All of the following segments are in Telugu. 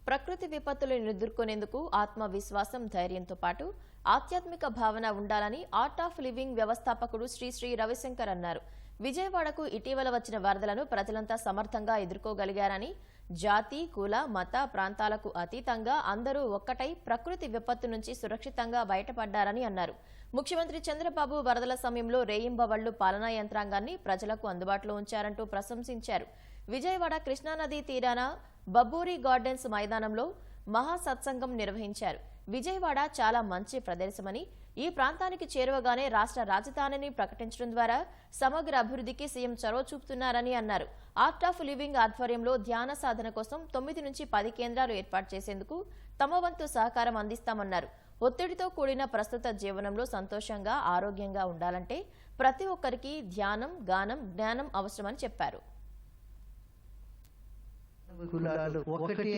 ప్రకృతి విపత్తులను ఎదుర్కొనేందుకు ఆత్మవిశ్వాసం, ధైర్యంతో పాటు ఆధ్యాత్మిక భావన ఉండాలని ఆర్ట్ ఆఫ్ లివింగ్ వ్యవస్థాపకుడు శ్రీ రవిశంకర్ అన్నారు. విజయవాడకు ఇటీవల వచ్చిన వరదలను ప్రజలంతా సమర్థంగా ఎదుర్కోగలిగారని, జాతి, కుల, మత, ప్రాంతాలకు అతీతంగా అందరూ ఒక్కటై ప్రకృతి విపత్తు నుంచి సురక్షితంగా బయటపడ్డారని అన్నారు. ముఖ్యమంత్రి చంద్రబాబు వరదల సమయంలో రేయింబవళ్లు పాలనా యంత్రాంగాన్ని ప్రజలకు అందుబాటులో ఉంచారంటూ ప్రశంసించారు. విజయవాడ కృష్ణానదీ తీరాన బబ్బూరి గార్డెన్స్ మైదానంలో మహాసత్సంగం నిర్వహించారు. విజయవాడ చాలా మంచి ప్రదేశమని, ఈ ప్రాంతానికి చేరువగానే రాష్ట్ర రాజధానిని ప్రకటించడం ద్వారా సమగ్ర అభివృద్ధికి సీఎం చొరవ చూపుతున్నారని అన్నారు. ఆర్ట్ ఆఫ్ లివింగ్ ఆధ్వర్యంలో ధ్యాన సాధన కోసం 9 నుంచి 10 కేంద్రాలు ఏర్పాటు చేసేందుకు తమ వంతు సహకారం అందిస్తామన్నారు. ఒత్తిడితో కూడిన ప్రస్తుత జీవనంలో సంతోషంగా, ఆరోగ్యంగా ఉండాలంటే ప్రతి ఒక్కరికి ధ్యానం, గానం, జ్ఞానం అవసరమని చెప్పారు. కులాలు ఒకటి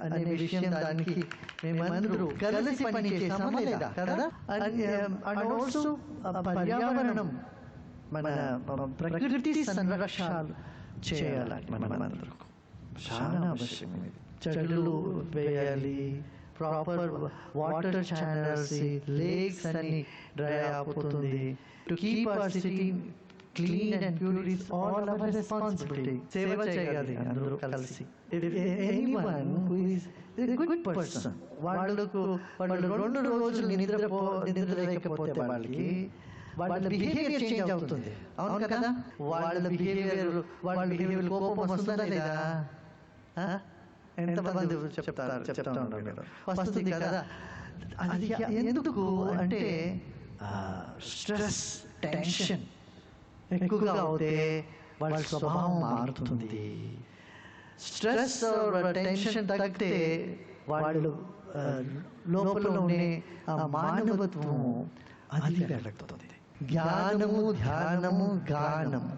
అనే విషయం దానికి మేమందరూ కలిసి పని చేసామా లేదా కదా. అండ్ ఆల్సో పర్యావరణం, మన ప్రకృతి సంరక్షణ చేయాలి. మనమందరూ చాలా అవసరం. చెట్లు వేయాలి, ప్రాపర్ వాటర్ ఛానల్స్, లేక్స్ అన్ని డ్రై అయిపోతుంది. To keep our city clean and pure is all our responsibility. సేవ చేయాలి అందరూ కలిసి. Anyone who is a good person, వాళ్ళు 2 రోజులు నిద్ర లేకపోతే వాళ్ళ బిహేవియర్ చేంజ్ అవుతుంది. అవును కదా. వాళ్ళ బిహేవియర్ కోపం వస్తుందా లేదా? ఎంతమంది చెప్తా ఉంటారు, వస్తుంది కదా. అది ఎందుకు అంటే స్ట్రెస్, టెన్షన్ ఎక్కువగా అవుతే వాళ్ళ స్వభావం మారుతుంది. స్ట్రెస్, టెన్షన్ తగ్గితే వాళ్ళు లోపల ఉండే మానవత్వం అది వెలుగుతుంది. జ్ఞానము, ధ్యానము, గానము,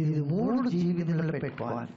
ఇది 3 జీవితంలో పెట్టుకోవాలి.